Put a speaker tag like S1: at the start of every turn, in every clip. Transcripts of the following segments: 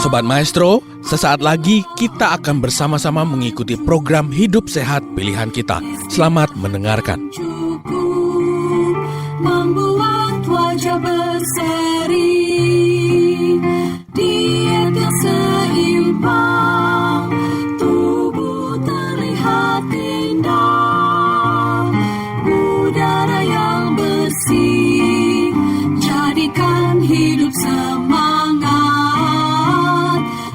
S1: Sobat Maestro, sesaat lagi kita akan bersama-sama mengikuti program Hidup Sehat Pilihan Kita. Selamat mendengarkan.
S2: Membuat wajah berseri, diet yang seimbang, tubuh terlihat indah, udara yang bersih, jadikan hidup semangat,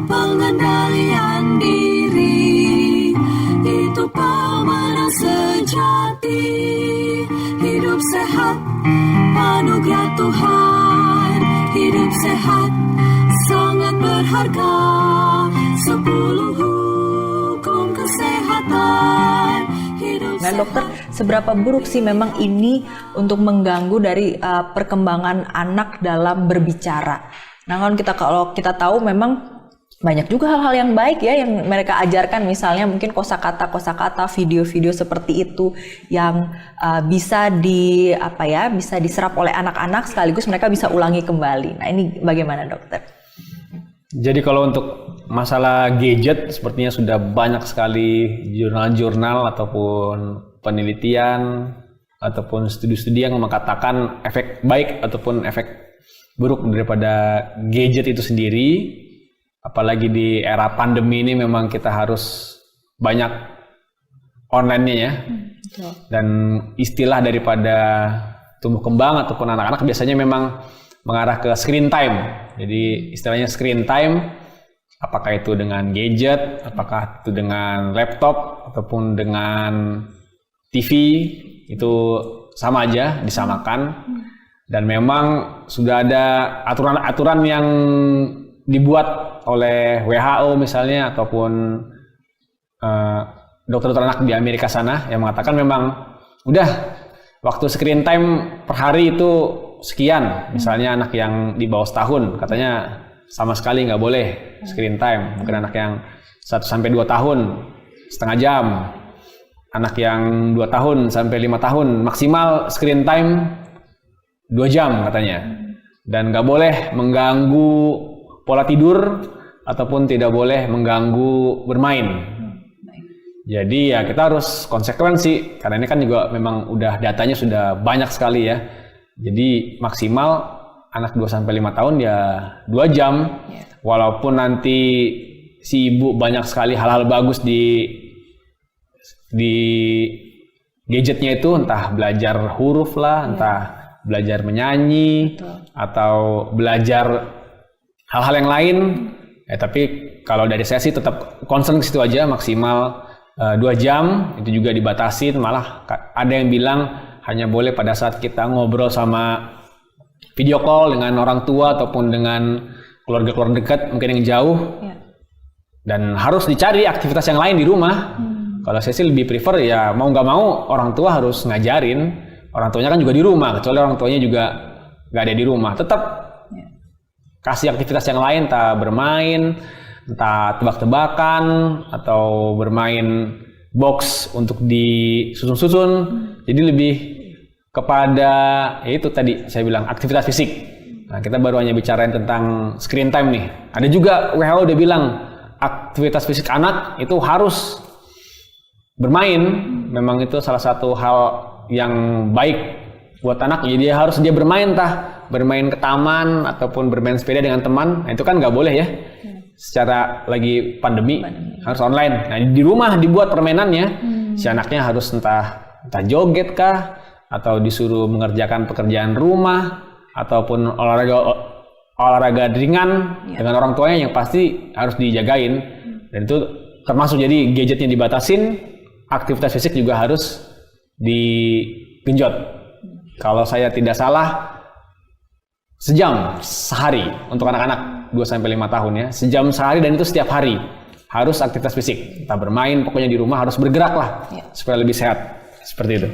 S2: pengendalian diri, itu pemenang sejati. Hidup sehat, anugerah Tuhan. Hidup sehat, sangat berharga. 10 hukum kesehatan.
S3: Nah dokter, seberapa buruk sih memang ini untuk mengganggu dari perkembangan anak dalam berbicara? Nah kalau kita tahu memang banyak juga hal-hal yang baik ya yang mereka ajarkan, misalnya mungkin kosakata, video-video seperti itu yang bisa bisa diserap oleh anak-anak sekaligus mereka bisa ulangi kembali. Nah ini bagaimana dokter?
S4: Jadi kalau untuk masalah gadget sepertinya sudah banyak sekali jurnal-jurnal ataupun penelitian ataupun studi-studi yang mengatakan efek baik ataupun efek buruk daripada gadget itu sendiri. Apalagi di era pandemi ini memang kita harus banyak online-nya ya. Dan istilah daripada tumbuh kembang ataupun anak-anak biasanya memang mengarah ke screen time. Jadi istilahnya screen time, apakah itu dengan gadget, apakah itu dengan laptop ataupun dengan TV, itu sama aja, disamakan. Dan memang sudah ada aturan-aturan yang dibuat oleh WHO misalnya ataupun dokter-dokter anak di Amerika sana yang mengatakan memang udah waktu screen time per hari itu sekian. Misalnya anak yang di bawah setahun katanya sama sekali nggak boleh screen time. Mungkin anak yang 1-2 tahun setengah jam, anak yang 2 tahun sampai 5 tahun maksimal screen time 2 jam katanya. Dan nggak boleh mengganggu pola tidur ataupun tidak boleh mengganggu bermain. Jadi ya kita harus konsekuensi karena ini kan juga memang udah datanya sudah banyak sekali ya. Jadi maksimal anak 2-5 tahun ya 2 jam. Walaupun nanti si ibu banyak sekali hal-hal bagus di gadgetnya itu, entah belajar huruf lah, entah belajar menyanyi, atau belajar hal-hal yang lain, tapi kalau dari saya sih tetap concern ke situ aja, maksimal 2 jam, itu juga dibatasin, malah ada yang bilang hanya boleh pada saat kita ngobrol sama video call dengan orang tua ataupun dengan keluarga-keluarga dekat, mungkin yang jauh, dan harus dicari aktivitas yang lain di rumah. Kalau saya sih lebih prefer ya mau nggak mau orang tua harus ngajarin, orang tuanya kan juga di rumah, kecuali orang tuanya juga nggak ada di rumah, tetap kasih aktivitas yang lain, entah bermain, entah tebak-tebakan, atau bermain box untuk disusun-susun. Jadi lebih kepada, ya itu tadi saya bilang, aktivitas fisik. Nah, kita baru hanya bicarain tentang screen time nih. Ada juga WHO udah bilang, aktivitas fisik anak itu harus bermain. Memang itu salah satu hal yang baik buat anak. Jadi dia bermain, bermain ke taman ataupun bermain sepeda dengan teman. Nah, itu kan nggak boleh ya. Secara lagi pandemi harus online. Nah, di rumah dibuat permainannya. Si anaknya harus entah joget kah, atau disuruh mengerjakan pekerjaan rumah, ataupun olahraga ringan dengan orang tuanya yang pasti harus dijagain. Dan itu termasuk jadi gadgetnya dibatasin, aktivitas fisik juga harus digenjot. Kalau saya tidak salah, sejam sehari untuk anak-anak 2-5 tahun ya, sejam sehari, dan itu setiap hari harus aktivitas fisik, entah bermain, pokoknya di rumah harus bergerak lah supaya lebih sehat, seperti itu.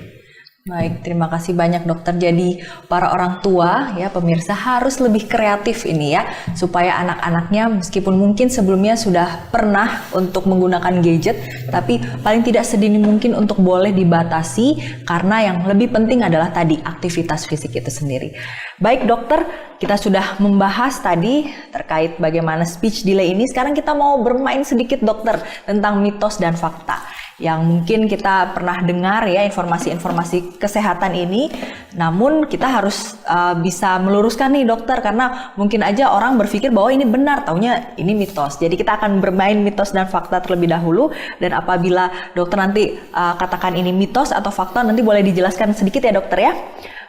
S3: Baik, terima kasih banyak dokter. Jadi para orang tua ya pemirsa harus lebih kreatif ini ya supaya anak-anaknya meskipun mungkin sebelumnya sudah pernah untuk menggunakan gadget tapi paling tidak sedini mungkin untuk boleh dibatasi karena yang lebih penting adalah tadi aktivitas fisik itu sendiri. Baik dokter, kita sudah membahas tadi terkait bagaimana speech delay ini. Sekarang kita mau bermain sedikit dokter tentang mitos dan fakta yang mungkin kita pernah dengar ya informasi-informasi kesehatan ini, namun kita harus bisa meluruskan nih dokter karena mungkin aja orang berpikir bahwa ini benar, taunya ini mitos. Jadi kita akan bermain mitos dan fakta terlebih dahulu, dan apabila dokter nanti katakan ini mitos atau fakta nanti boleh dijelaskan sedikit ya dokter ya.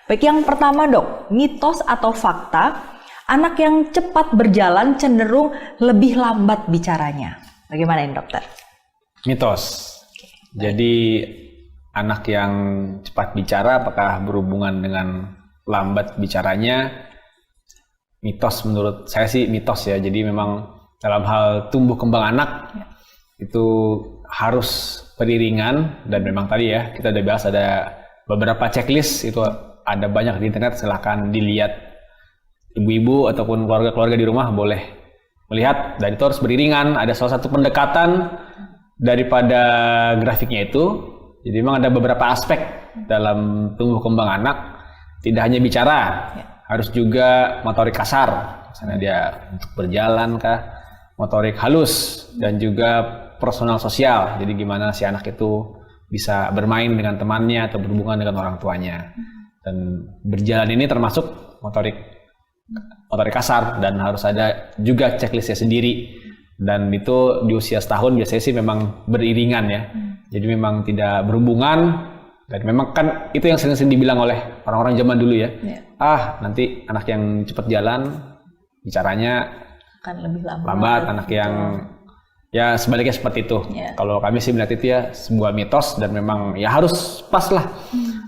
S3: Baik, yang pertama dok, mitos atau fakta, anak yang cepat berjalan cenderung lebih lambat bicaranya. Bagaimana ini dokter?
S4: Mitos. Jadi anak yang cepat bicara apakah berhubungan dengan lambat bicaranya? Mitos, menurut saya sih mitos ya. Jadi memang dalam hal tumbuh kembang anak itu harus beriringan, dan memang tadi ya kita udah bahas ada beberapa checklist, itu ada banyak di internet, silahkan dilihat. Ibu-ibu ataupun keluarga-keluarga di rumah boleh melihat, dan itu harus beriringan. Ada salah satu pendekatan daripada grafiknya itu. Jadi memang ada beberapa aspek dalam tumbuh kembang anak, tidak hanya bicara, harus juga motorik kasar, misalnya dia untuk berjalan kah, motorik halus, dan juga personal sosial. Jadi gimana si anak itu bisa bermain dengan temannya atau berhubungan dengan orang tuanya. Dan berjalan ini termasuk motorik kasar, dan harus ada juga checklistnya sendiri. Dan itu di usia setahun biasanya sih memang beriringan ya. Jadi memang tidak berhubungan, dan memang kan itu yang sering dibilang oleh orang-orang zaman dulu ya. Nanti anak yang cepat jalan bicaranya
S3: Akan lebih
S4: lambat, anak yang ya sebaliknya seperti itu. Kalau kami sih melihat itu ya sebuah mitos, dan memang ya harus pas lah.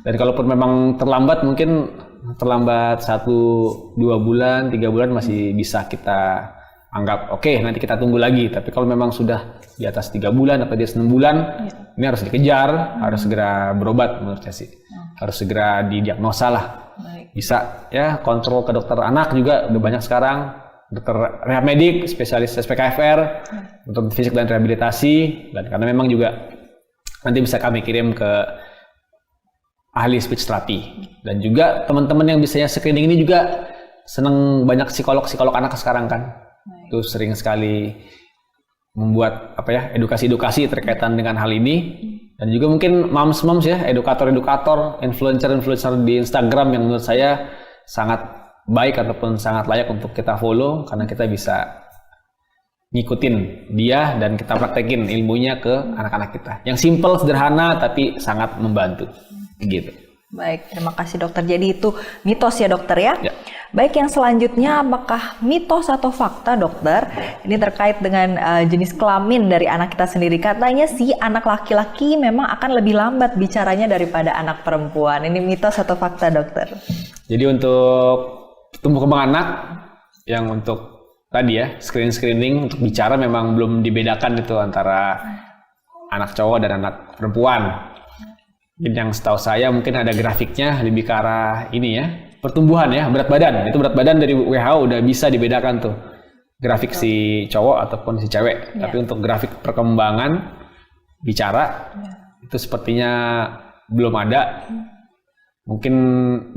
S4: Dan kalaupun memang terlambat, mungkin terlambat 1-2 bulan, 3 bulan masih bisa kita anggap oke, nanti kita tunggu lagi. Tapi kalau memang sudah di atas 3 bulan atau di atas 6 bulan, ini harus dikejar, harus segera berobat menurut saya sih. Harus segera didiagnosa lah. Bisa ya kontrol ke dokter anak juga udah banyak sekarang, dokter rehab medik, spesialis SPKFR untuk fisik dan rehabilitasi. Dan karena memang juga nanti bisa kami kirim ke ahli speech therapy. Dan juga teman-teman yang biasanya screening ini juga seneng, banyak psikolog anak sekarang kan. Itu sering sekali membuat edukasi-edukasi terkaitan dengan hal ini. Dan juga mungkin moms ya, edukator-edukator, influencer di Instagram yang menurut saya sangat baik ataupun sangat layak untuk kita follow, karena kita bisa ngikutin dia dan kita praktekin ilmunya ke anak-anak kita. Yang simple, sederhana, tapi sangat membantu gitu.
S3: Baik, terima kasih dokter. Jadi itu mitos ya dokter ya? Baik, yang selanjutnya apakah mitos atau fakta dokter? Ini terkait dengan jenis kelamin dari anak kita sendiri. Katanya sih anak laki-laki memang akan lebih lambat bicaranya daripada anak perempuan. Ini mitos atau fakta dokter? Jadi
S4: untuk tumbuh kembang anak, yang untuk tadi ya screening untuk bicara memang belum dibedakan itu antara anak cowok dan anak perempuan. Yang setahu saya mungkin ada grafiknya lebih ke arah ini ya, pertumbuhan ya, berat badan. Itu berat badan dari WHO udah bisa dibedakan tuh, grafik si cowok ataupun si cewek. Tapi untuk grafik perkembangan bicara itu sepertinya belum ada. Mungkin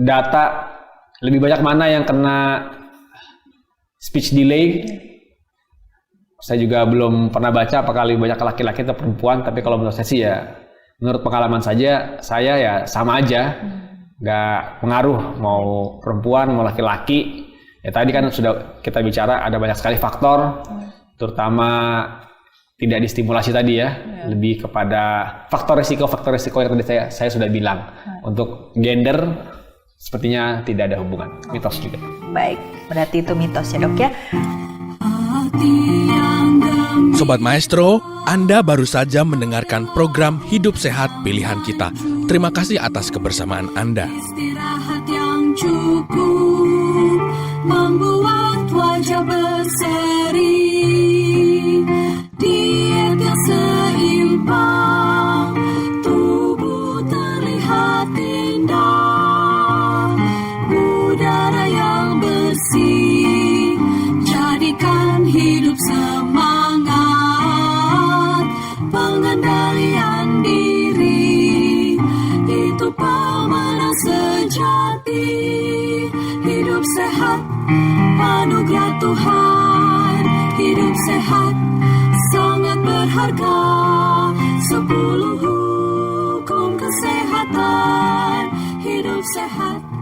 S4: data lebih banyak mana yang kena speech delay. Saya juga belum pernah baca apakah lebih banyak laki-laki atau perempuan, tapi kalau menurut saya sih ya, menurut pengalaman saja, saya ya sama aja, nggak pengaruh mau perempuan mau laki-laki. Ya tadi kan sudah kita bicara ada banyak sekali faktor, terutama tidak distimulasi tadi ya, lebih kepada faktor risiko yang tadi saya sudah bilang. Untuk gender sepertinya tidak ada hubungan, mitos juga.
S3: Baik, berarti itu mitos ya dok ya.
S1: Sobat Maestro, Anda baru saja mendengarkan program Hidup Sehat Pilihan Kita. Terima kasih atas kebersamaan Anda.
S2: Istirahat yang cukup membuat wajah berseri. Diet yang seimbang, tubuh terlihat indah, udara yang bersih, jadikan hidup semangat, pengendalian diri, itu pemenang sejati. Hidup sehat, anugerah Tuhan, hidup sehat, sangat berharga. 10 hukum kesehatan, hidup sehat.